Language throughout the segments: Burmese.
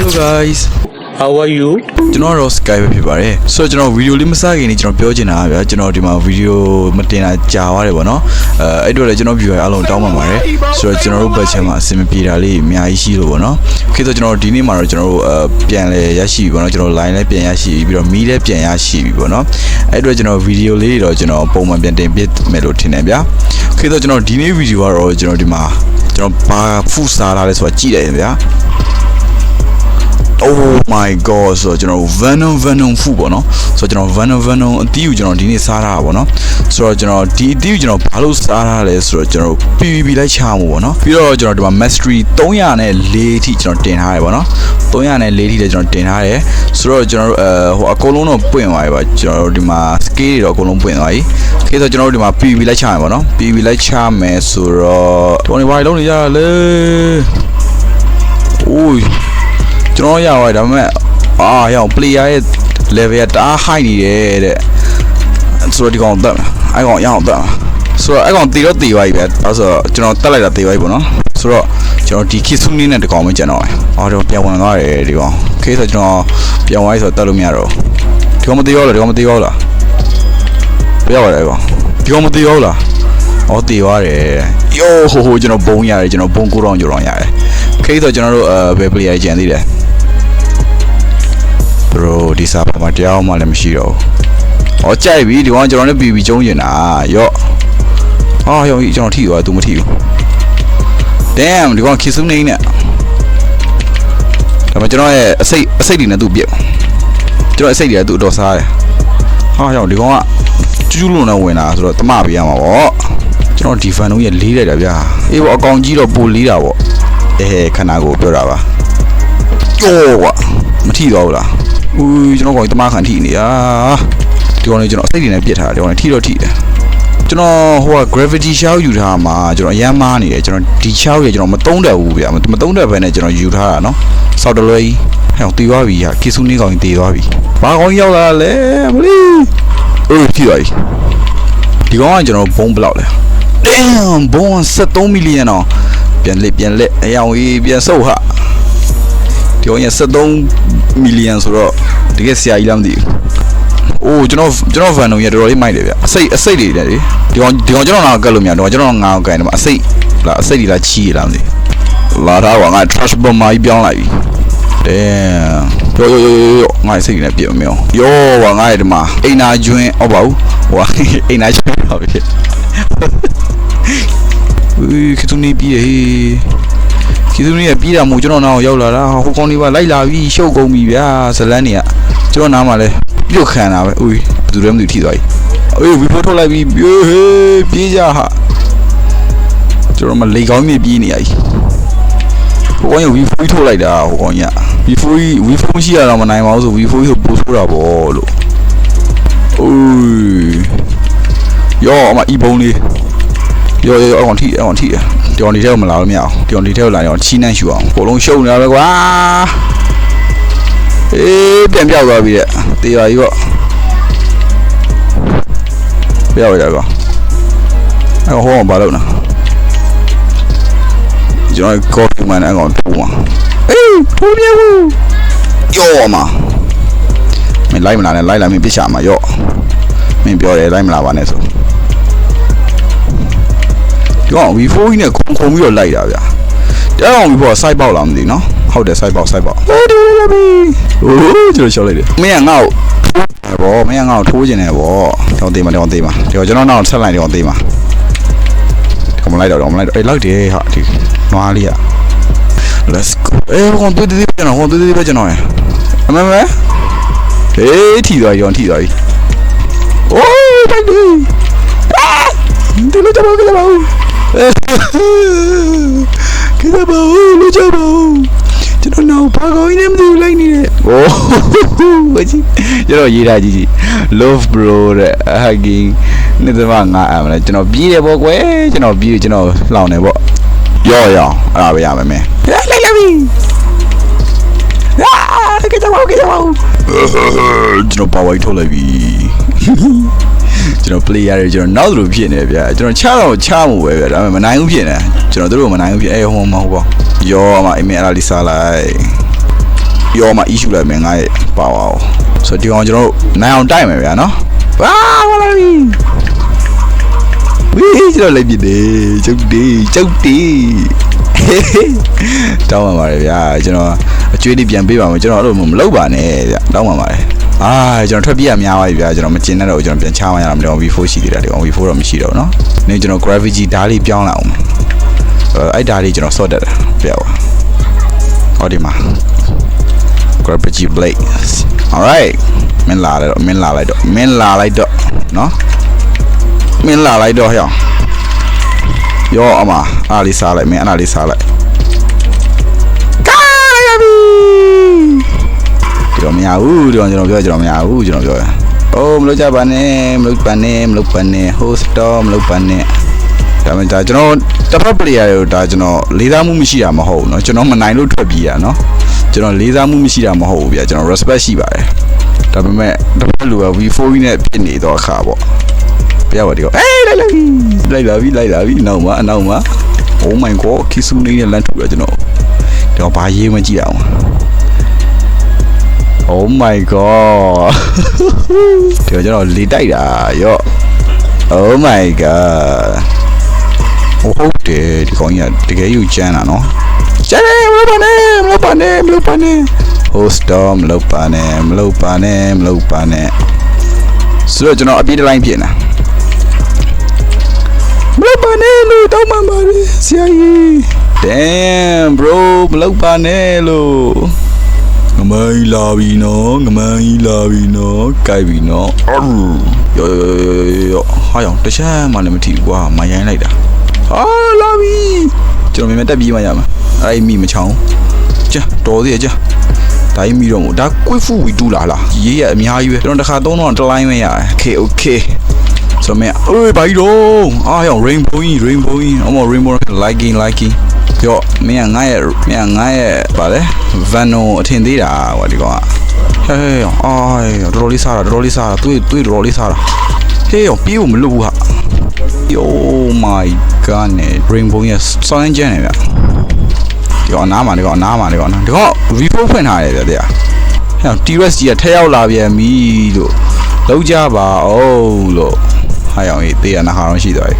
Hello guys, how are you? ကျွန်တော်တော့ Skype ပဲဖြစ်ပါတယ်။ဆိုတော့ကျွန်တော်ဗီဒီယိုလေးမစခင်နေကျွန်တော်ပြောချင်တာဗျာကျွန်တော်ဒီမှာဗီဒီယိုမတင်တာကြာသွားတယ်ပေါ့နော်။အဲ့တော့လည်းကျွန်တော် viewer အားလုံးတောင်းပန်ပါတယ်။ဆိုတော့ကျွန်တော်တို့ဘက်ချမ်းမှာအဆင်မပြေတာလေးအများကြီးရှိလို့ပေါ့နော်။ခေတ်တော့ကျွန်တော်ဒီနေ့မှာတော့ကျွန်တော်တို့ပြန်လဲရရှိပြီပေါ့နော်။ကျွန်တော် line လည်းပြန်ရရှိပြီးတော့မီးလည်းပြန်ရရှိပြီပေါ့နော်။အဲ့တော့ကျွန်တော်ဗီဒီယိုလေးတွေတော့ကျွန်တော်ပုံမှန်ပြန်တင်ပြမယ်လို့ထင်တယ်ဗျာ။ခေတ်တော့ကျွန်တော်ဒီနေ့ဗီဒီယိုကတော့ကျွန်တော်ဒီမှာကျွန်တော်ဘာဖူးစားလာလဲဆိုတာကြည့်တယ်ဗျာ။ Oh my god ဆိုတော့ကျွန်တော် Venom ဖူးပေါ့နော်ဆိုတော့ကျွန်တော် Venom အတီးကိုကျွန်တော်ဒီနေ့စားတာပေါ့နော်ဆိုတော့ကျွန်တော်ဒီအတီးကိုကျွန်တော်ဘာလို့စားတာလဲဆိုတော့ကျွန်တော် PVP လိုက်ချမှုပေါ့နော်ပြီးတော့ကျွန်တော်ဒီမှာ Mastery 304အထိကျွန်တော်တင်ထားတယ်ပေါ့နော်304အထိလည်းကျွန်တော်တင်ထားတယ်ဆိုတော့ကျွန်တော်ဟိုအကုန်လုံးတော့ပွင့်သွားပြီပါကျွန်တော်ဒီမှာ scale တွေတော့အကုန်လုံးပွင့်သွားပြီခေဆိုကျွန်တော်တို့ဒီမှာ PVP လိုက်ချမယ်ပေါ့နော် PVP လိုက်ချမယ်ဆိုတော့တော်နေပါလုံးနေရလေအိုးကျွန်တော်ရပါတယ်ဒါပေမဲ့ရောင် player ရဲ့ level ကတအား high နေတယ်တဲ့ဆိုတော့ဒီကောင်တက်အဲ့ကောင်ရအောင်တက်ဆိုတော့အဲ့ကောင်တီတော့တီသွားပြီပဲဒါဆိုတော့ကျွန်တော်တက်လိုက်တာတီသွားပြီပေါ့နော်ဆိုတော့ကျွန်တော်ဒီ Kitsune နဲ့တကောင်ပဲကျန်တော့တယ်တော့ပြန်ဝင်သွားတယ်ဒီကောင်ခေဆိုကျွန်တော်ပြန်သွားပြီဆိုတော့တက်လို့မရတော့ဒီကောင်မတီရောလားဒီကောင်မတီရောလားပြောရရတယ်ကောင်ဒီကောင်မတီရောလားတီသွားတယ်ယောဟိုကျွန်တော်ဘုံရတယ်ကျွန်တော်ဘုံကိုတော့ကြော်တော့ရတယ်ခေဆိုကျွန်တော်တို့ဘယ် player ကျန်သေးတယ်bro ဒီစားပါမတရားမှလည်းမရှိတော့ဘူးကြိုက်ပြီဒီကောင်ကျွန်တော်လည်းပြီးပြီးကျုံးကျင်တာရော့ရောကျွန်တော်ထိသွား तू မထိဘူး damn ဒီကောင် Kitsune နဲ့ဒါပေမဲ့ကျွန်တော်ရဲ့အစိတ်တွေနဲ့ तू ပြက်ကျွန်တော်အစိတ်တွေက तू တော့စားတယ်ရောဒီကောင်ကကျူးလုံးနဲ့ဝင်လာဆိုတော့တမပေးရမှာပေါ့ကျွန်တော်ဒီ fan လုံးရဲ့လေးလိုက်တာဗျာအေးပေါ့အကောင်ကြီးတော့ပိုလေးတာပေါ့ခဏကိုပြောတာပါယောကွာမထိတော့ဘူးလားဦးကျွန်တော်ကောင်တမခံထိနေဒီကောင်လေးကျွန်တော်အစိတ်တွေနဲ့ပြစ်ထားတယ်ဒီကောင်လေးထိတော့ထိတယ်ကျွန်တော်ဟိုက gravity shell ယူထားမှာကျွန်တော်အရမ်းမားနေတယ်ကျွန်တော်ဒီ shell တွေကျွန်တော်မသုံးတတ်ဘူးဗျာမသုံးတတ်ဘဲနဲ့ကျွန်တော်ယူထားတာနော်စောက်တလွဲကြီးဟဲ့တီးသွားပြီဟာ Kitsune ကောင်ကြီးတီးသွားပြီဘာကောင်ရောက်လာလဲမလေးထိသွားပြီဒီကောင်ကကျွန်တော်ဘုံဘလောက်လဲ damn ဘုံ73 million တော့ပြန်လက်အယောင်ကြီးပြန်ဆုပ်ဟာဒီကောင်ရ73 million ဆိုတော့တကယ်ဆရာကြီးလားမသိဘူးအိုးကျွန်တော် Venom ရတော်တော်လေးမိုက်တယ်ဗျအစိတ်တွေလေဒီကောင်ကျွန်တော်ငါကတ်လို့မရတော့ကျွန်တော်ငါကိုကန်တယ်မှာအစိတ်တွေလားချီးလားမသိလာတော့ငါ trash bomb ကြီးပြောင်းလိုက်ပြီယောငါစိတ်နဲ့ပြည့်မမျိုးယောငါရဲ့ဒီမှာအိမ်နာကျွင်းဟုတ်ပါဘူးဟိုအိမ်နာကျွင်းပါပြီKitsune ပြီးတယ်Kitsune ရပြီးတာမို့ကျွန်တော်နားကိုရောက်လာတာဟိုကောင်လေးပါလိုက်လာပြီရှုပ်ကုန်ပြီဗျာဇလန်းနေကကျွန်တော်နားမှာလဲပြုတ်ခံတာပဲဦးဘယ်သူလဲမသိထိသွားပြီအေးဝီဖိုးထုတ်လိုက်ပြီပြေးကြဟာကျွန်တော်မလေကောင်းမြေပြေးနေရပြီဟိုကောင်ရဝီဖိုးထုတ်လိုက်တာဟိုကောင်ရဝီဖိုးရှိရတော့မနိုင်ပါဘူးဆိုဝီဖိုးဆိုပို့ဆိုးတာပေါ့လို့အိုးယောအမအီဘုံလေးယောအောင်ထိတယ်ဒီကောင်ဒီထဲကိုမလာလို့မရအောင်ဒီကောင်ဒီထဲကိုလာရင်ချီးနှံ့ရှူအောင်အကုန်လုံးရှုံနေတာပဲကွာပြန်ပြောက်သွားပြီတဲ့တေးပါကြီးပေါ့ပြောက်ရကွာဟောဘာလို့နာကျွန်တော်ကော်ဖီမှန်အကောင်ထိုးမှာထိုးမြေဘူးယောမမင်းလိုက်မလာနဲ့လိုက်လာမင်းပြစ်ချမှာယောမင်းပြောတယ်လိုက်မလာပါနဲ့ဆိုဒီကောင် V4 ကြီးနဲ့ခုံပြီးတော့လိုက်တာဗျာတဲ့ကောင် V4 က side ပေါက်လာမသိနော်ဟုတ်တယ် side ပေါက်ဟိုကျွန်တော်ရှောက်လိုက်တယ်မင်းကငါ့ကိုထိုးကျင်တယ်ဗောတောင်းသေးမှာဒီကျွန်တော်နောက်ဆက်လိုက်တော့သေးမှာဒီမလိုက်တော့လိုက်တယ်ဟာဒီနွားလေးอ่ะ let's go ဟိုတွေ့သေးကျွန်တော်အမထိသွားရောထိသွားပြီအိုးတိုက်တယ်ဒီလိုတော့ကလာဘူးလူချဘောကျွန်တော်နောက်ဘာကောင်းနေမသိဘူးလိုက်နေတယ်โอ้ဝကြီးကျွန်တော်ရေးတာကြီး love bro တဲ့ hugging နေ့သမငါအမလဲကျွန်တော်ပြေးတယ်ပေါ့ကွယ်ကျွန်တော်ပြေးကျွန်တော်လှောင်တယ်ပေါ့ရောအဲ့ဒါပဲရမယ်မင်းလိုက်လာပြီကကြောက်ကျွန်တော်ပါဝိုင်းထုတ်လိုက်ပြီကျွန်တော် player တွေကျွန်တော်နောက်လိုဖြစ်နေဗျာကျွန်တော်ချမှုပဲဗျာဒါပေမဲ့မနိုင်ဘူးဖြစ်နေကျွန်တော်တို့မနိုင်ဘူးဖြစ်ဟိုမဟုတ်ပါရောအမအိမ်မအဲ့ဒါလေးစားလိုက် ပြောမှ issue လိုက်မယ်ငါရဲ့ပါဝါကိုဆိုတော့ဒီကောင်ကျွန်တော်တို့နိုင်အောင်တိုက်မယ်ဗျာနော်ဟာလာပြီဝေးကျွန်တော်လိုက်ပြတယ်ကျုပ်တီတောင်းပါပါတယ်ဗျာကျွန်တော်အကျွေးလေးပြန်ပေးပါမယ်ကျွန်တော်အဲ့လိုမလုပ်ပါနဲ့ဗျာတောင်းပါပါတယ်ကျွန်တော်ထွက်ပြေးရများပါပြီဗျာကျွန်တော်မကျင်တဲ့တော့ကျွန်တော်ပြန်ချမှရတာမလို့ V4 ရှိသေးတယ်ဒီကောင် V4 တော့မရှိတော့နော်နေကျွန်တော် gravity ဓာတ်လေးပြောင်းလိုက်အောင်အဲ့ဓာတ်လေးကျွန်တော်ဆော့တက်တယ်ပြပါဟောဒီမှာ gravity blade alright မင်းလာလိုက်တော့နော်မင်းလာလိုက်တော့ဟဲ့ရောအမအားလေးစားလိုက်မင်းအဲ့ဒါလေးစားလိုက်ကာရပြီကျွန်တော်မရဘူးကျွန်တော်ပြောမရဘူးကျွန်တော်ပြောအိုးမလုပ်ကြပါနဲ့မလုပ်ပါနဲ့ host တော့မလုပ်ပါနဲ့ဒါမှဒါကျွန်တော်တစ်ဖက် player တွေကိုဒါကျွန်တော်လေးစားမှုမရှိတာမဟုတ်ဘူးเนาะကျွန်တော်မနိုင်လို့ထွက်ပြေးတာเนาะကျွန်တော်လေးစားမှုမရှိတာမဟုတ်ဘူးဗျာကျွန်တော် respect ရှိပါတယ်ဒါပေမဲ့တစ်ဖက်လူက V4 နဲ့ဖြစ်နေတော့အခါပေါ့ပြပါဒီကောအေးလိုက်လာပြီနောက်မှာ Oh my god ခီဆူနေနဲ့လမ်းထူရကျွန်တော်တော့ဘာရေးမကြည့်အောင်Oh my god ဒီကျွန်တော်လေတိုက်တာရော့ Oh my god ဟုတ်တယ်ဒီကောင်ကြီးတကယ်ယူကျန်းတာနော်ကျန်းတယ်မလုပ်ပါနဲ့ဟိုစတော့မလုပ်ပါနဲ့ဆိုတော့ကျွန်တော်အပြည့်တစ်လိုင်းပြင်တာမလုပ်ပါနဲ့လို့တောင်းပန်ပါတယ်ဆရာကြီး Damn bro မလုပ်ပါနဲ့လို့ငမိုင်းလာပြီနော်ကြိုက်ပြီနော်ယောဟာရောင်တခြားမှလည်းမထီဘူးကွာမရိုင်းလိုက်တာဟာလာပြီကျွန်တော်မြင်တက်ပြေးမှရမှာအဲ့မိမချောင်းကြာတော်သေးကြာဒါကြီးမိတော့မို့ဒါကွေးဖူဝီတူလာရေးရအများကြီးပဲကျွန်တော်တစ်ခါသုံးတော့တစ်လိုင်းပဲရတယ် okay ဆိုတော့မင်းအေးဘာကြီးတော့ရောင် rainbow အမ rainbow liking ပြောမင်းငါရဲ့ဗာလဲ vano အထင်သေးတာကွာဒီကောင်ကဟဲ့တော်တော်လေးစားတာတွေးတော်တော်လေးစားတာဟေးရောပြေးဖို့မလုပ်ဘူးဟာ Oh my god နဲ့ rainbow ရဲ့စောင်းကျန်းနေဗျဒီကောင်နားမှာဒီကောင်V4 ဖွင့်ထားတယ်ဗျတဲ့ဟဲ့ T-Rex ကြီးကထက်ရောက်လာပြန်ပြီလို့လောက်ကြပါအောင်လို့ဟာရောင်ကြီးတေးရနာဟာတော့ရှိသွားပြီ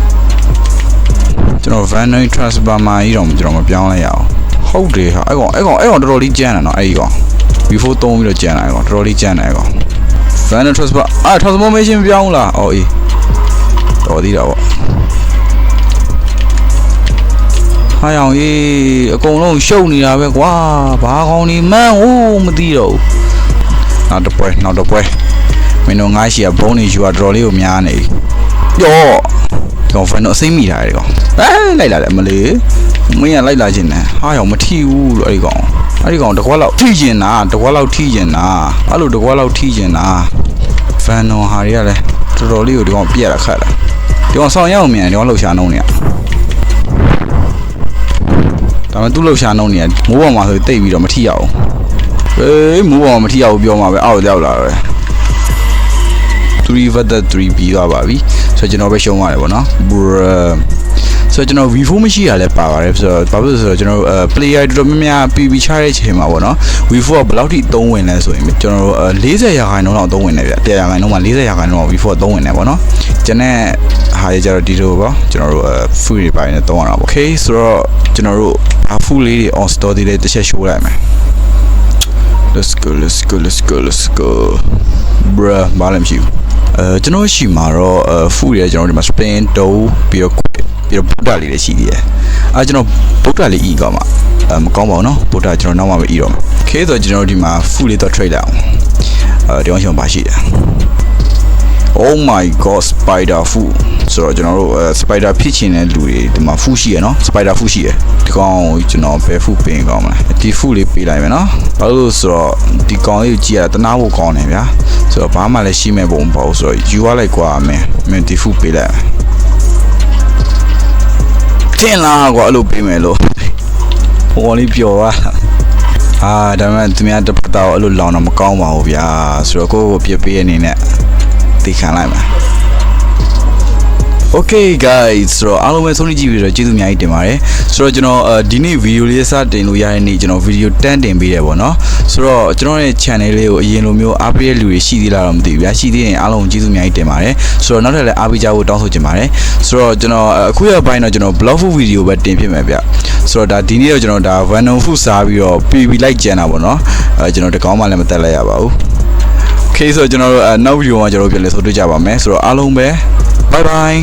ကျွန်တော် Vano Transformer ကြီးတော့ကျွန်တော်မပြောင်းလိုက်ရအောင်ဟုတ်တယ်ဟာအဲ့ကောင်တော်တော်လေးကျန်းတယ်နော်အဲ့ဒီကောင် V4 သုံးပြီးတော့ကျန်းတယ်အဲ့ကောင်တော်တော်လေးကျန်းတယ်အဲ့ကောင် Vano Transformer transformation ပြောင်းလားအေးတော်သေးတာပေါ့ဟာရောင်ကြီးအကုန်လုံးရှုပ်နေတာပဲကွာဘာကောင်းနေမှန်းမသိတော့ဘူးနောက်တစ်ပွဲမင်းတို့ငါရှိရဘုံနေယူတာတော်လေးကိုများနေရောကောင်ဖန်တော့အစိမ့်မိတာတဲ့ကောင်လိုက်လာတယ်မလေးမင်းကလိုက်လာခြင်းနဲ့ဟာရောင်မထီဘူးလို့အဲ့ဒီကောင်တကွက်လောက်ထိကျင်တာအဲ့လိုတကွက်လောက်ထိကျင်တာဖန်တော့ဟာတွေကလည်းတော်တော်လေးကိုဒီကောင်ပြက်ရခတ်လာဒီကောင်ဆောင်ရအောင်မြန်ဒီကောင်လှုပ်ရှားနှုံးနေရဒါမှသူ့လှုပ်ရှားနှုံးနေရမိုးပေါ်မှာဆိုတိတ်ပြီးတော့မထိရအောင်မိုးပေါ်မှာမထိရဘူးပြောမှာပဲအောက်ရောက်လာတယ်3 vector 3 ပြီးသွားပါပြီဆိုတော့ကျွန်တော်ပဲရှုံးရတယ်ပေါ့နော်ဆိုတော့ကျွန်တော် V4 မရှိရလဲပါပါတယ်ဆိုတော့ဘာဖြစ်လို့ဆိုတော့ကျွန်တော်player တော်တော်များများ PB ချတဲ့ချိန်မှာပေါ့နော် V4 ကဘယ်လောက်ထိသုံးဝင်လဲဆိုရင်ကျွန်တော်40ရာခိုင်နှုန်းလောက်သုံးဝင်တယ်ဗျ100ရာခိုင်နှုန်းမှာ40ရာခိုင်နှုန်း V4 သုံးဝင်တယ်ပေါ့နော်ကျွန်တော်ဟာရကြတော့ဒီလိုပေါ့ကျွန်တော်တို့ full တွေပိုင်းနဲ့သုံးရတာပေါ့ okay ဆိုတော့ကျွန်တော်တို့ full လေးတွေ on store တွေတစ်ချက် show လိုက်မယ် let's go bruh ဘာလဲမရှိဘူးကျွန်တော်ရှိမှာတော့ full ရကျွန်တော်ဒီမှာ spin dough ပြီးတော့ဗုဒ္ဓလေးလည်းရှိသေးတယ်ကျွန်တော်ဗုဒ္ဓလေးဤကောင်းမှာမကောင်းပါဘူးเนาะဗုဒ္ဓကျွန်တော်နောက်မှပဲဤတော့မှာ okay ဆိုတော့ကျွန်တော်ဒီမှာ full လေးတော့ trade လိုက်အောင်ဒီအောင်ရှောင်းပါရှိတယ် Oh my god spider food ဆိုတော့ကျွန်တော်တို့spider ဖြစ်ချင်တဲ့လူတွေဒီမှာ food ရှိရเนาะ spider food ရှိရဒီကောင်ကျွန်တော်ဘယ် food ပေးကောင်းမလဲဒီ food လေးပေးလိုက်မယ်เนาะဘာလို့ဆိုတော့ဒီကောင်လေးကိုကြည့်ရတာတနာဖို့ကောင်းတယ်ဗျာဆိုတော့ဘာမှလည်းရှိမဲ့ပုံပေါ့ဆိုတော့ယူရလိုက်ကွာမင်းဒီ food ပေးလိုက်တင်လာကွာအဲ့လိုပေးမယ်လို့ဟိုလေးပျော်သွားဒါမှသူများတစ်ဖက်တော့အဲ့လိုလောင်တော့မကောင်းပါဘူးဗျာဆိုတော့ကိုယ့်ကိုပြစ်ပေးရအနေနဲ့သိခံလိုက်မှာ Okay guys ဆိုတော့အားလုံးပဲဆုံးဖြတ်ကြည့်ပြီးတော့ကျေးဇူးအများကြီးတင်ပါတယ်ဆိုတော့ကျွန်တော်ဒီနေ့ဗီဒီယိုလေးစတင်လို့ရတဲ့နေ့ကျွန်တော်ဗီဒီယိုတန်းတင်ပေးတယ်ပေါ့နော်ဆိုတော့ကျွန်တော်ရဲ့ channel လေးကိုအရင်လိုမျိုးအားပေးတဲ့လူတွေရှိသေးလားတော့မသိဘူးဗျာရှိသေးရင်အားလုံးကျေးဇူးအများကြီးတင်ပါတယ်ဆိုတော့နောက်ထပ်လည်းအားပေးကြဖို့တောင်းဆိုချင်ပါတယ်ဆိုတော့ကျွန်တော်အခုရပိုင်းတော့ကျွန်တော် blog food video ပဲတင်ပြမယ်ဗျဆိုတော့ဒါဒီနေ့တော့ကျွန်တော်ဒါ Venom food စားပြီးတော့ PB လိုက်ကျန်တာပေါ့နော်ကျွန်တော်တကောင်းမှလည်းမတက်လိုက်ရပါဘူး Okay ဆိုတော့ကျွန်တော်တို့နောက်ဗီဒီယိုမှာကျွန်တော်တို့ပြန်လည်ဆုံတွေ့ကြပါမယ်ဆိုတော့အားလုံးပဲ bye bye